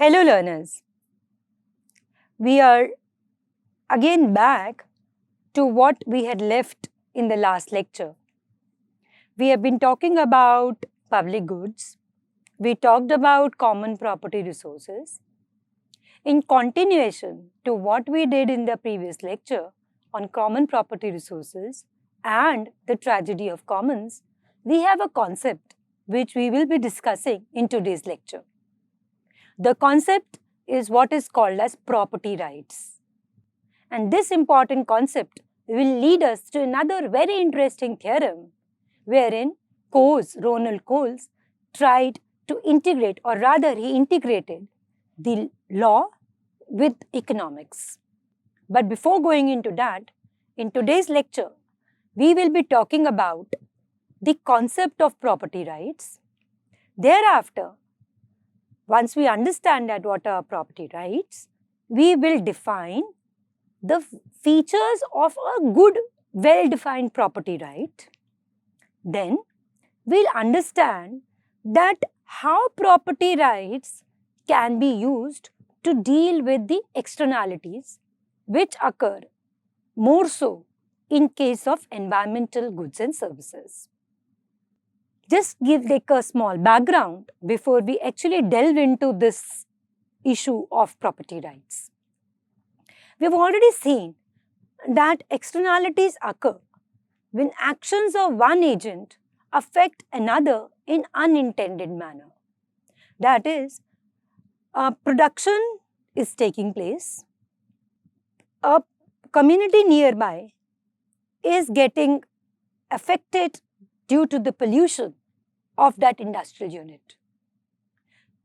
Hello learners, we are again back to what we had left in the last lecture. We have been talking about public goods, we talked about common property resources. In continuation to what we did in the previous lecture on common property resources and the tragedy of commons, we have a concept which we will be discussing in today's lecture. The concept is what is called as property rights. And this important concept will lead us to another very interesting theorem wherein Ronald Coase tried to integrate, or rather he integrated the law with economics. But before going into that, in today's lecture, we will be talking about the concept of property rights. Thereafter, once we understand that what are property rights, we will define the features of a good, well-defined property right. Then we'll understand that how property rights can be used to deal with the externalities which occur more so in case of environmental goods and services. Just give a small background before we actually delve into this issue of property rights. We've already seen that externalities occur when actions of one agent affect another in unintended manner. That is, production is taking place, a community nearby is getting affected due to the pollution of that industrial unit.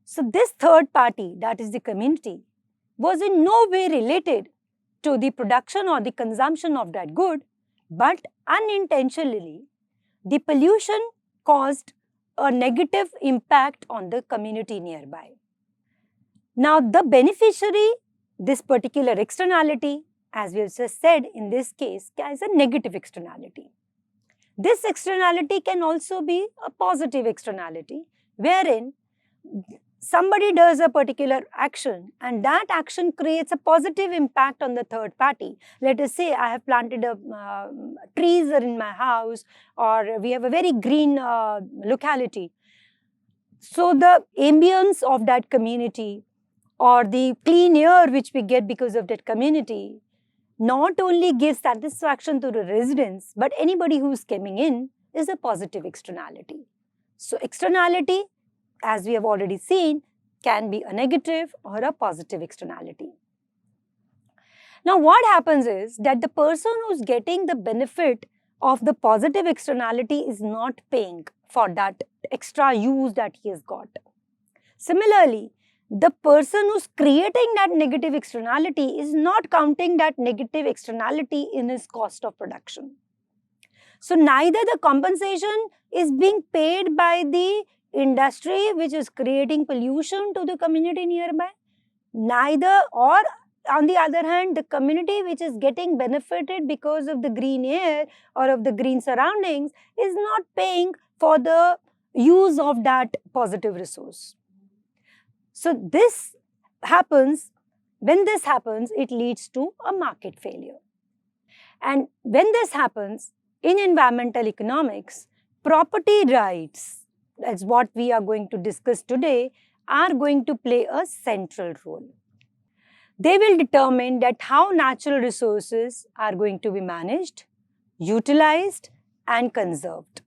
So this third party, that is the community, was in no way related to the production or the consumption of that good, but unintentionally, the pollution caused a negative impact on the community nearby. Now, the beneficiary, this particular externality, as we have just said in this case, is a negative externality. This externality can also be a positive externality, wherein somebody does a particular action and that action creates a positive impact on the third party. Let us say I have planted trees in my house, or we have a very green locality. So the ambience of that community or the clean air which we get because of that community not only gives satisfaction to the residents, but anybody who is coming in is a positive externality. So externality, as we have already seen, can be a negative or a positive externality. Now, what happens is that the person who's getting the benefit of the positive externality is not paying for that extra use that he has got. Similarly, the person who's creating that negative externality is not counting that negative externality in his cost of production. So neither the compensation is being paid by the industry which is creating pollution to the community nearby, neither, or on the other hand, the community which is getting benefited because of the green air or of the green surroundings is not paying for the use of that positive resource. So this happens, when this happens, it leads to a market failure. And when this happens, in environmental economics, property rights, that's what we are going to discuss today, are going to play a central role. They will determine that how natural resources are going to be managed, utilized, and conserved.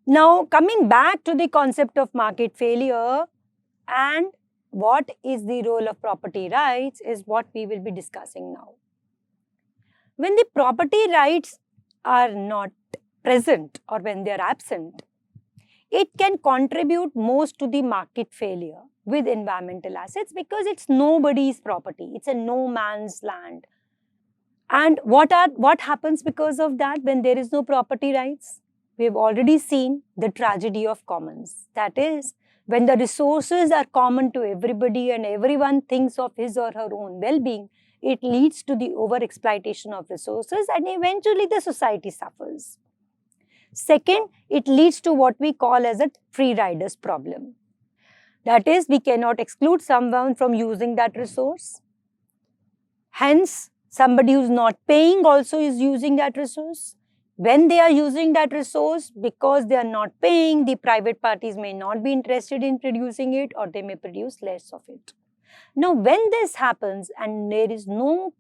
Now, coming back to the concept of market failure and what is the role of property rights is what we will be discussing now. When the property rights are not present or when they are absent, it can contribute most to the market failure with environmental assets because it's nobody's property. It's a no man's land. And what happens because of that when there is no property rights? We have already seen the tragedy of commons. That is, when the resources are common to everybody and everyone thinks of his or her own well-being, it leads to the overexploitation of resources and eventually the society suffers. Second, it leads to what we call as a free riders problem. That is, we cannot exclude someone from using that resource. Hence, somebody who's not paying also is using that resource. When they are using that resource, because they are not paying, the private parties may not be interested in producing it, or they may produce less of it. Now, when this happens and there is no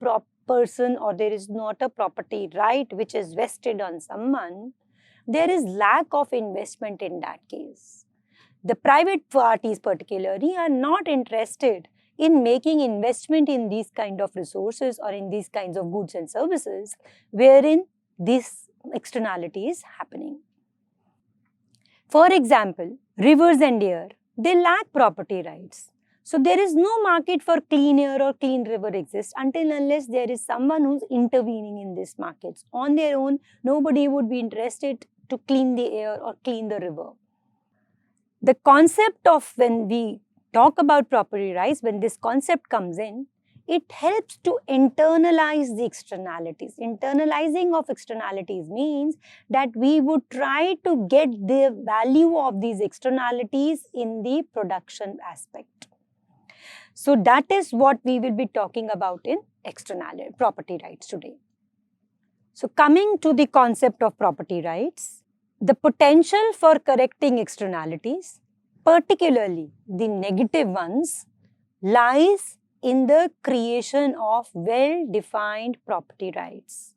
person or there is not a property right which is vested on someone, there is lack of investment in that case. The private parties particularly are not interested in making investment in these kind of resources or in these kinds of goods and services wherein this externality is happening. For example, rivers and air, they lack property rights. So there is no market for clean air or clean river exists until unless there is someone who's intervening in these markets. On their own, nobody would be interested to clean the air or clean the river. The concept of when we talk about property rights, when this concept comes in, it helps to internalize the externalities. Internalizing of externalities means that we would try to get the value of these externalities in the production aspect. So that is what we will be talking about in externality, property rights today. So coming to the concept of property rights, the potential for correcting externalities, particularly the negative ones, lies in the creation of well-defined property rights.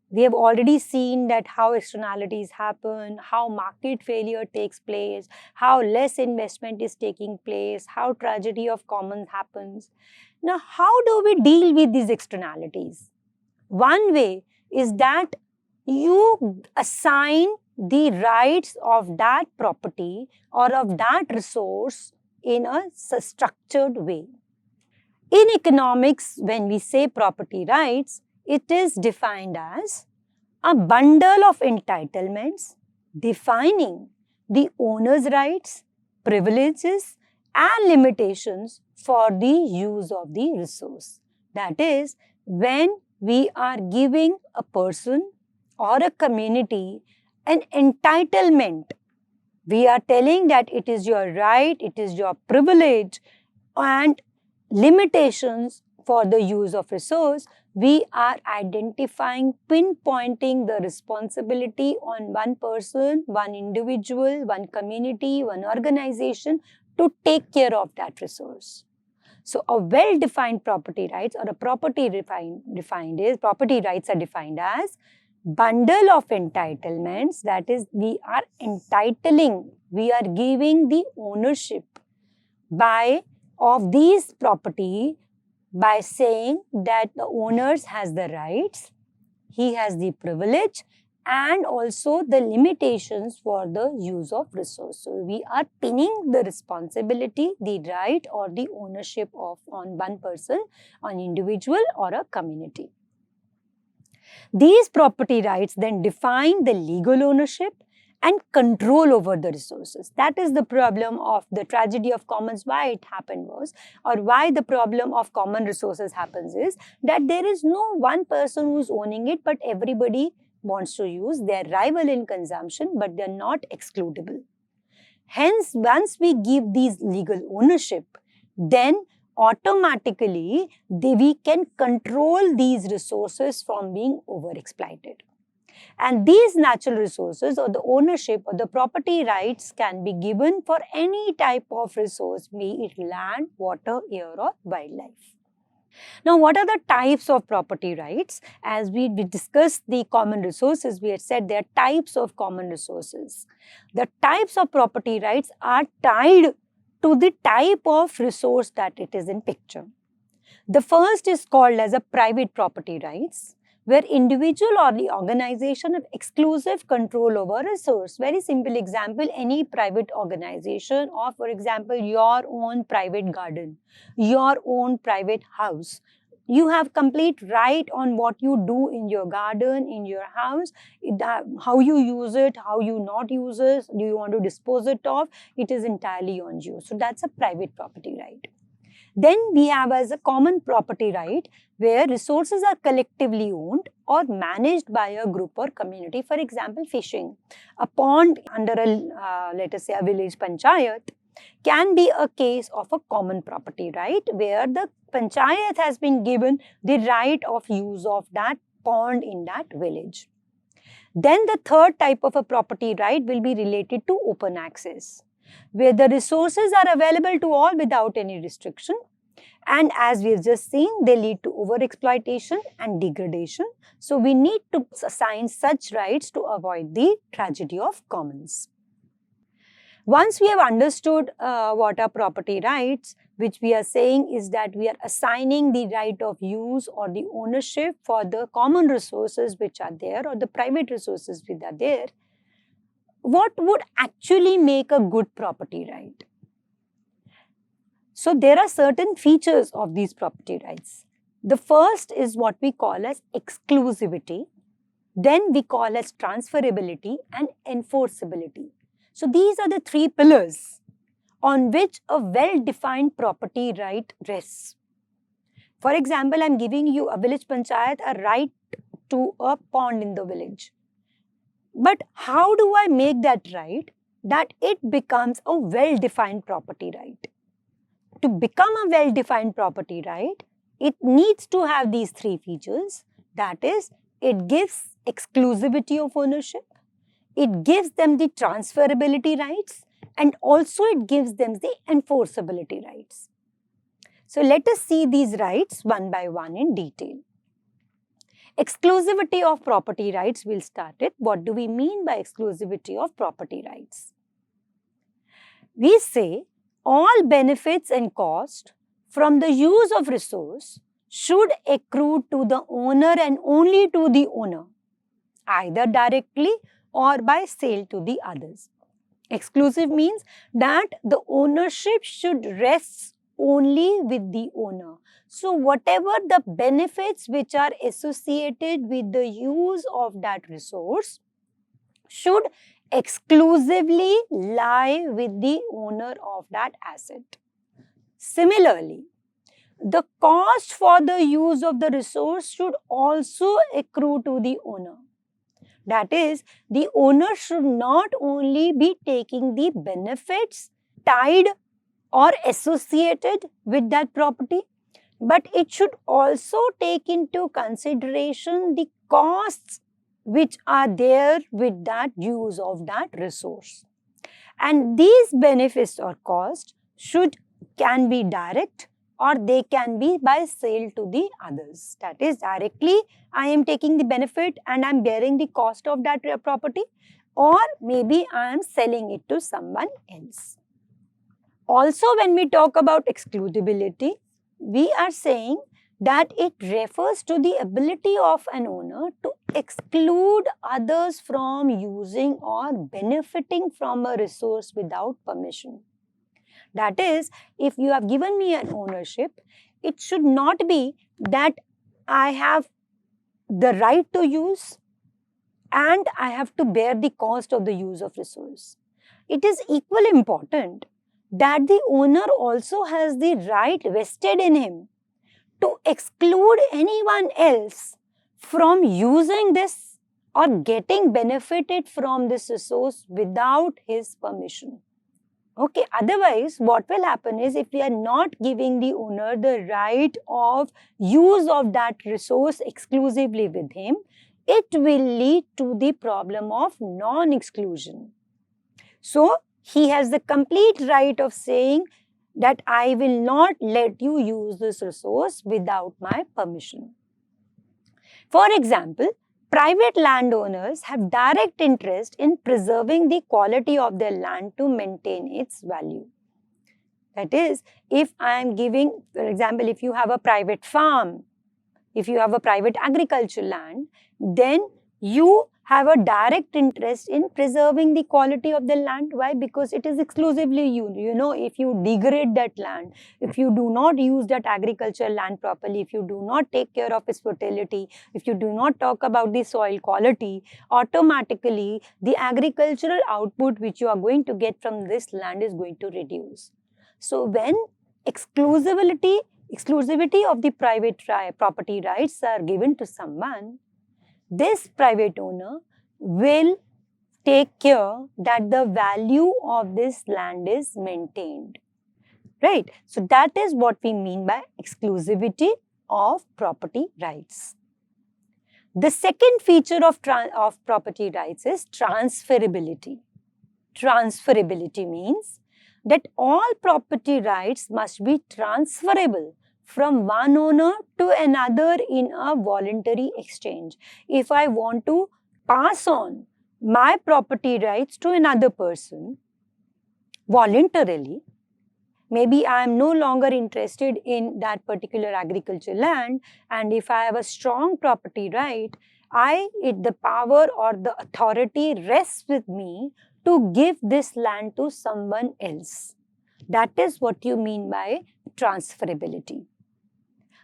We have already seen that how externalities happen, how market failure takes place, how less investment is taking place, how tragedy of commons happens. Now, how do we deal with these externalities? One way is that you assign the rights of that property or of that resource in a structured way. In economics, when we say property rights, it is defined as a bundle of entitlements defining the owner's rights, privileges, and limitations for the use of the resource. That is, when we are giving a person or a community an entitlement, we are telling that it is your right, it is your privilege, and limitations for the use of resource, we are identifying, pinpointing the responsibility on one person, one individual, one community, one organization to take care of that resource. So a well-defined property rights or a property property rights are defined as bundle of entitlements, that is, we are entitling, we are giving the ownership of these property by saying that the owners has the rights, he has the privilege, and also the limitations for the use of resource. So we are pinning the responsibility, the right or the ownership of on one person, on individual or a community. These property rights then define the legal ownership and control over the resources. That is the problem of the tragedy of commons. Why it happened was, or why the problem of common resources happens is that there is no one person who's owning it, but everybody wants to use. They are rival in consumption, but they are not excludable. Hence, once we give these legal ownership, then automatically we can control these resources from being overexploited. And these natural resources or the ownership or the property rights can be given for any type of resource, be it land, water, air, or wildlife. Now, what are the types of property rights? As we discussed the common resources, we had said there are types of common resources. The types of property rights are tied to the type of resource that it is in picture. The first is called as a private property rights, where individual or the organization have exclusive control over a resource. Very simple example, any private organization or, for example, your own private garden, your own private house. You have complete right on what you do in your garden, in your house, how you use it, how you not use it, do you want to dispose it of, it is entirely on you. So that's a private property right. Then we have as a common property right, where resources are collectively owned or managed by a group or community. For example, fishing. A pond under let us say a village panchayat can be a case of a common property right, where the panchayat has been given the right of use of that pond in that village. Then the third type of a property right will be related to open access, where the resources are available to all without any restriction. And as we have just seen, they lead to overexploitation and degradation. So we need to assign such rights to avoid the tragedy of commons. Once we have understood what are property rights, which we are saying is that we are assigning the right of use or the ownership for the common resources which are there or the private resources which are there, what would actually make a good property right? So there are certain features of these property rights. The first is what we call as exclusivity, then we call as transferability and enforceability. So these are the three pillars on which a well-defined property right rests. For example, I'm giving you a village panchayat a right to a pond in the village. But how do I make that right that it becomes a well-defined property right? To become a well-defined property right, it needs to have these three features. That is, it gives exclusivity of ownership, it gives them the transferability rights, and also it gives them the enforceability rights. So let us see these rights one by one in detail. Exclusivity of property rights, we'll start it. What do we mean by exclusivity of property rights? We say all benefits and cost from the use of resource should accrue to the owner and only to the owner, either directly or by sale to the others. Exclusive means that the ownership should rest only with the owner. So whatever the benefits which are associated with the use of that resource should exclusively lie with the owner of that asset. Similarly, the cost for the use of the resource should also accrue to the owner. That is, the owner should not only be taking the benefits tied or associated with that property, but it should also take into consideration the costs which are there with that use of that resource. And these benefits or costs can be direct or they can be by sale to the others. That is, directly I am taking the benefit and I am bearing the cost of that property, or maybe I am selling it to someone else. Also, when we talk about excludability, we are saying that it refers to the ability of an owner to exclude others from using or benefiting from a resource without permission. That is, if you have given me an ownership, it should not be that I have the right to use and I have to bear the cost of the use of resource. It is equally important that the owner also has the right vested in him to exclude anyone else from using this or getting benefited from this resource without his permission. Okay, otherwise what will happen is, if we are not giving the owner the right of use of that resource exclusively with him, it will lead to the problem of non-exclusion. So he has the complete right of saying that I will not let you use this resource without my permission. For example, private landowners have direct interest in preserving the quality of their land to maintain its value. That is, if I am giving, for example, if you have a private farm, if you have a private agricultural land, then you have a direct interest in preserving the quality of the land. Why? Because it is exclusively you. You know, if you degrade that land, if you do not use that agricultural land properly, if you do not take care of its fertility, if you do not talk about the soil quality, automatically the agricultural output which you are going to get from this land is going to reduce. So when exclusivity of the private property rights are given to someone, this private owner will take care that the value of this land is maintained. Right? So that is what we mean by exclusivity of property rights. The second feature of property rights is transferability. Transferability means that all property rights must be transferable from one owner to another in a voluntary exchange. If I want to pass on my property rights to another person voluntarily, maybe I am no longer interested in that particular agricultural land, and if I have a strong property right, the power or the authority rests with me to give this land to someone else. That is what you mean by transferability.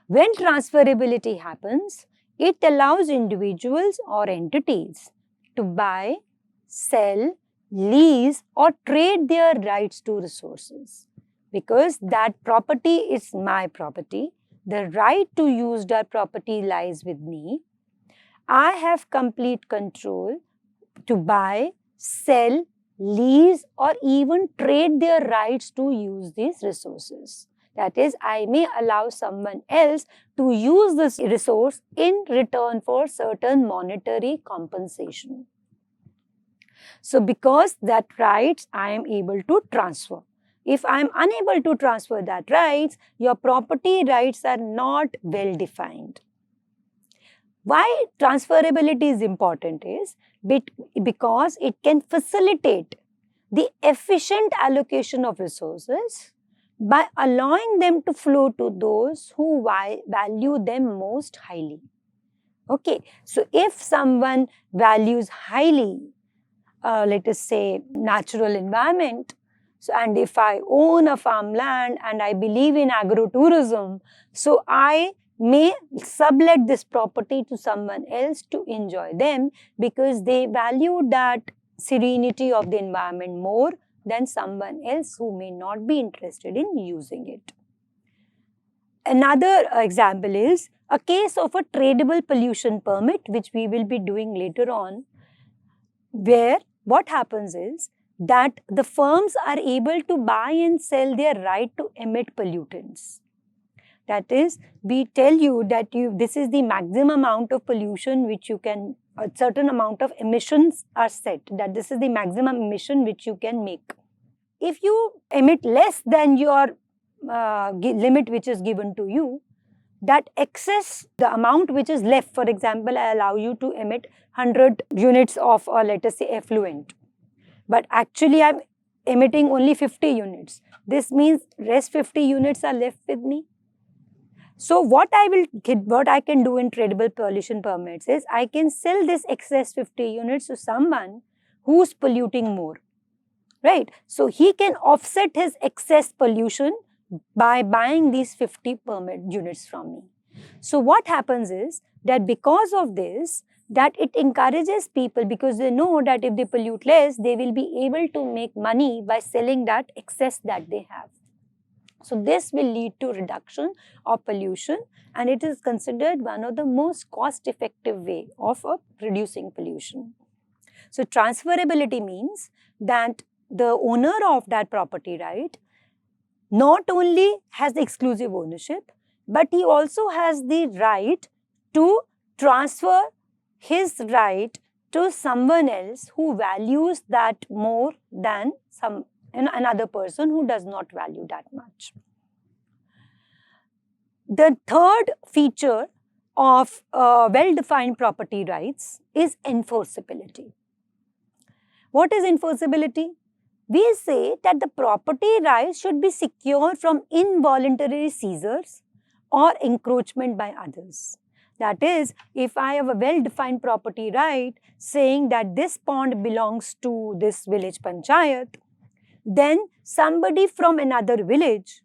When transferability happens, it allows individuals or entities to buy, sell, lease, or trade their rights to resources. Because that property is my property, the right to use that property lies with me. I have complete control to buy, sell, lease, or even trade their rights to use these resources. That is, I may allow someone else to use this resource in return for certain monetary compensation. So because that rights I am able to transfer. If I am unable to transfer that rights, your property rights are not well defined. Why transferability is important is because it can facilitate the efficient allocation of resources by allowing them to flow to those who value them most highly. Okay, so if someone values highly, let us say, natural environment, so, and if I own a farmland and I believe in agrotourism, so I may sublet this property to someone else to enjoy them because they value that serenity of the environment more than someone else who may not be interested in using it. Another example is a case of a tradable pollution permit, which we will be doing later on, where what happens is that the firms are able to buy and sell their right to emit pollutants. That is, we tell you that this is the maximum amount of pollution which you can, a certain amount of emissions are set, that this is the maximum emission which you can make. If you emit less than your limit which is given to you, that excess, the amount which is left, for example, I allow you to emit 100 units of, let us say, effluent. But actually, I'm emitting only 50 units. This means rest 50 units are left with me. So what I can do in tradable pollution permits is I can sell this excess 50 units to someone who's polluting more, right? So he can offset his excess pollution by buying these 50 permit units from me. So what happens is that because of this, that it encourages people, because they know that if they pollute less, they will be able to make money by selling that excess that they have. So this will lead to reduction of pollution, and it is considered one of the most cost-effective way of reducing pollution. So transferability means that the owner of that property right not only has the exclusive ownership, but he also has the right to transfer his right to someone else who values that more than another person who does not value that much. The third feature of well-defined property rights is enforceability. What is enforceability? We say that the property rights should be secure from involuntary seizures or encroachment by others. That is, if I have a well-defined property right saying that this pond belongs to this village panchayat, then somebody from another village,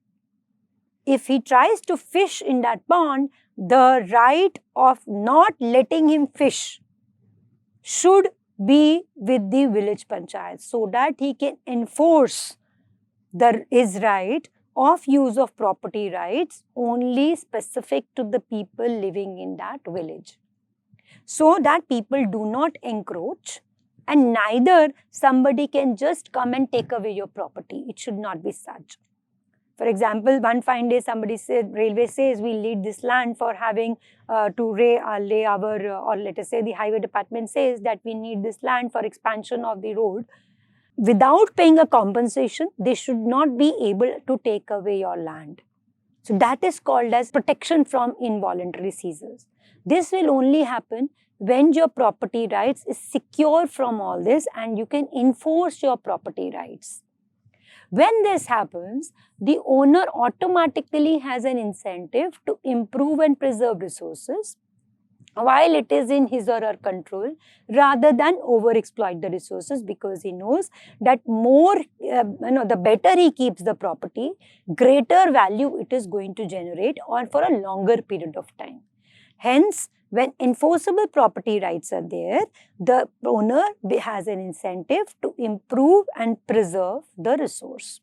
if he tries to fish in that pond, the right of not letting him fish should be with the village panchayat so that he can enforce his right of use of property rights only specific to the people living in that village, so that people do not encroach and neither somebody can just come and take away your property. It should not be such. For example, one fine day somebody said, railway says we need this land for having to lay our, or let us say the highway department says that we need this land for expansion of the road. Without paying a compensation, they should not be able to take away your land. So that is called as protection from involuntary seizures. This will only happen when your property rights is secure from all this and you can enforce your property rights. When this happens, the owner automatically has an incentive to improve and preserve resources while it is in his or her control, rather than overexploit the resources, because he knows that the better he keeps the property, greater value it is going to generate or for a longer period of time. Hence, when enforceable property rights are there, the owner has an incentive to improve and preserve the resource.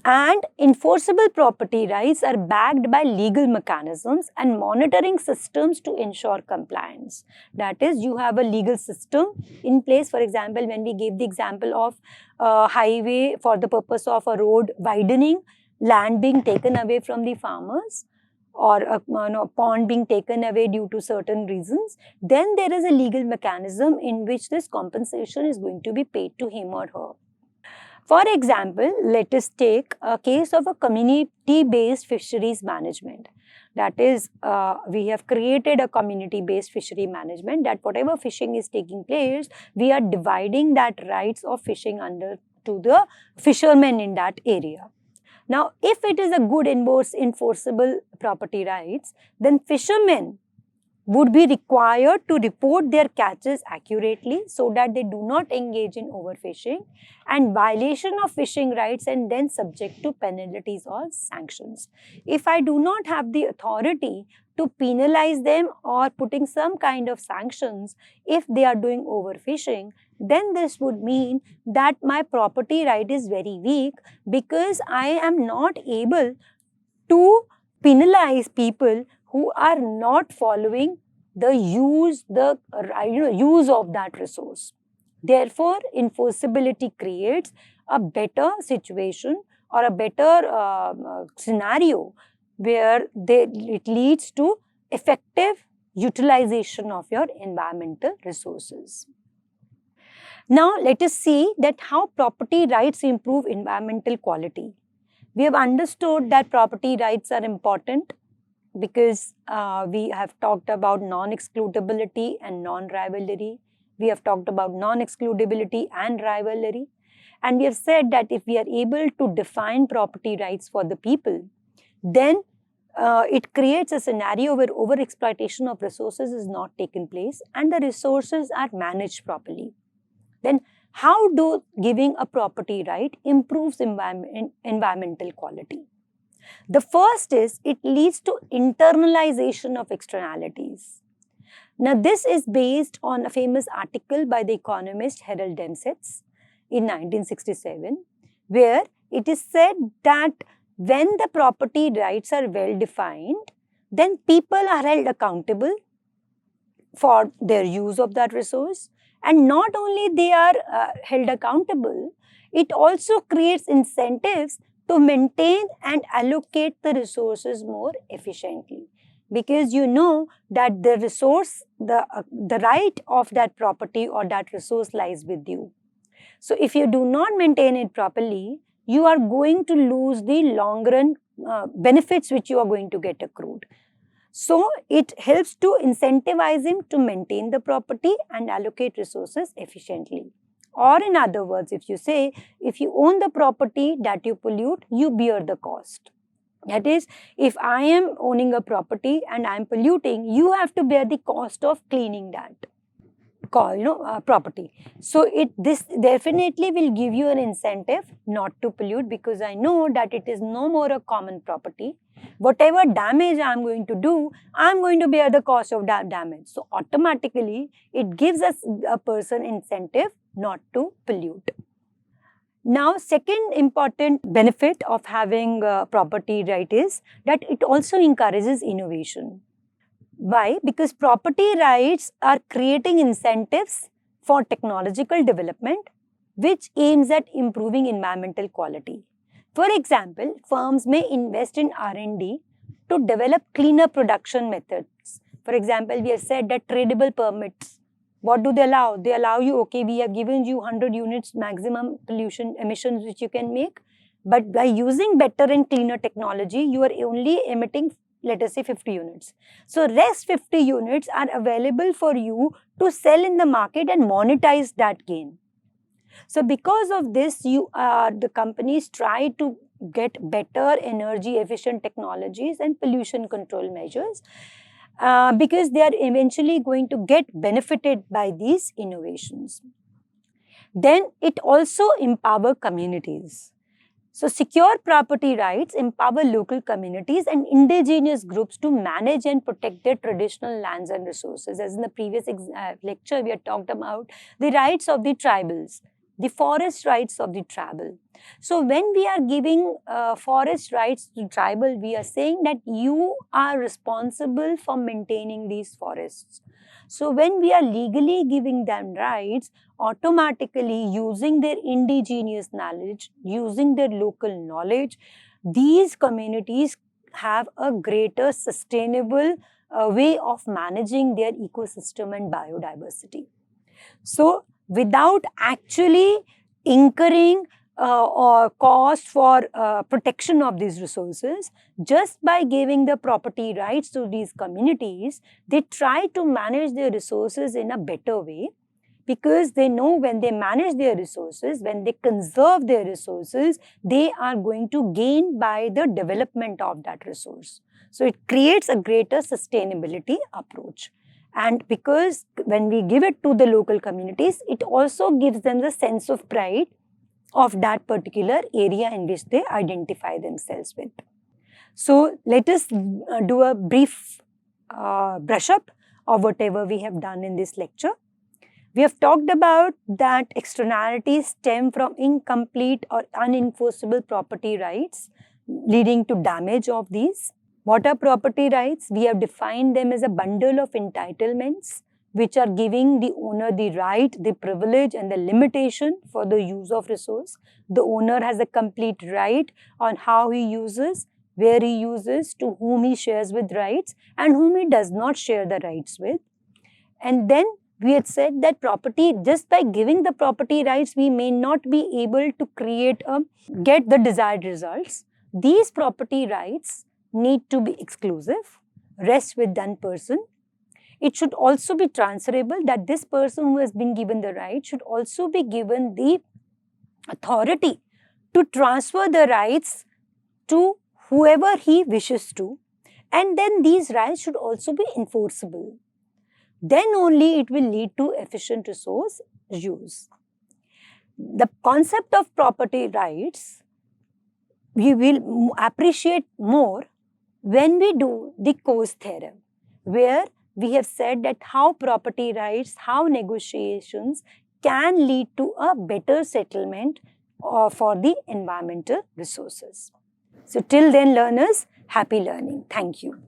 And enforceable property rights are backed by legal mechanisms and monitoring systems to ensure compliance. That is, you have a legal system in place. For example, when we gave the example of highway for the purpose of a road widening, land being taken away from the farmers, or a pond being taken away due to certain reasons, then there is a legal mechanism in which this compensation is going to be paid to him or her. For example, let us take a case of a community-based fisheries management. That is, we have created a community-based fishery management that whatever fishing is taking place, we are dividing that rights of fishing under to the fishermen in that area. Now, if it is a good enforceable property rights, then fishermen would be required to report their catches accurately so that they do not engage in overfishing and violation of fishing rights and then subject to penalties or sanctions. If I do not have the authority to penalize them or putting some kind of sanctions if they are doing overfishing, then this would mean that my property right is very weak, because I am not able to penalize people who are not following the use of that resource. Therefore, enforceability creates a better situation or a better scenario where it leads to effective utilization of your environmental resources. Now, let us see that how property rights improve environmental quality. We have understood that property rights are important because we have talked about non-excludability and non-rivalry. We have talked about non-excludability and rivalry. And we have said that if we are able to define property rights for the people, then it creates a scenario where overexploitation of resources is not taken place and the resources are managed properly. Then how do giving a property right improves environmental quality? The first is it leads to internalization of externalities. Now, this is based on a famous article by the economist Harold Demsetz in 1967, where it is said that when the property rights are well defined, then people are held accountable for their use of that resource. And not only they are held accountable, it also creates incentives to maintain and allocate the resources more efficiently. Because you know that the resource, the right of that property or that resource lies with you. So if you do not maintain it properly, you are going to lose the long run benefits which you are going to get accrued. So it helps to incentivize him to maintain the property and allocate resources efficiently. Or in other words, if you say, if you own the property that you pollute, you bear the cost. That is, if I am owning a property and I am polluting, you have to bear the cost of cleaning that property. So this definitely will give you an incentive not to pollute, because I know that it is no more a common property. Whatever damage I am going to do, I am going to bear the cost of that damage. So automatically, it gives us a person incentive not to pollute. Now, second important benefit of having property right is that it also encourages innovation. Why? Because property rights are creating incentives for technological development, which aims at improving environmental quality. For example, firms may invest in R&D to develop cleaner production methods. For example, we have said that tradable permits, what do they allow? They allow you, okay, we have given you 100 units maximum pollution emissions which you can make, but by using better and cleaner technology, you are only emitting, let us say, 50 units. So rest 50 units are available for you to sell in the market and monetize that gain. So because of this, the companies try to get better energy efficient technologies and pollution control measures because they are eventually going to get benefited by these innovations. Then it also empowers communities. So secure property rights empower local communities and indigenous groups to manage and protect their traditional lands and resources. As in the previous lecture, we had talked about the rights of the tribals, the forest rights of the tribal. So when we are giving forest rights to tribal, we are saying that you are responsible for maintaining these forests. So when we are legally giving them rights, automatically using their indigenous knowledge, using their local knowledge, these communities have a greater sustainable way of managing their ecosystem and biodiversity. So without actually incurring or cost for protection of these resources, just by giving the property rights to these communities, they try to manage their resources in a better way, because they know when they manage their resources, when they conserve their resources, they are going to gain by the development of that resource. So it creates a greater sustainability approach. And because when we give it to the local communities, it also gives them the sense of pride of that particular area in which they identify themselves with. So let us do a brief brush up of whatever we have done in this lecture. We have talked about that externalities stem from incomplete or unenforceable property rights, leading to damage of these. What are property rights? We have defined them as a bundle of entitlements which are giving the owner the right, the privilege and the limitation for the use of resource. The owner has a complete right on how he uses, where he uses, to whom he shares with rights and whom he does not share the rights with. And then we had said that property, just by giving the property rights, we may not be able to get the desired results. These property rights need to be exclusive, rest with that person. It should also be transferable, that this person who has been given the right should also be given the authority to transfer the rights to whoever he wishes to. And then these rights should also be enforceable. Then only it will lead to efficient resource use. The concept of property rights, we will appreciate more when we do the Coase theorem, where we have said that how property rights, how negotiations can lead to a better settlement for the environmental resources. So till then, learners, happy learning. Thank you.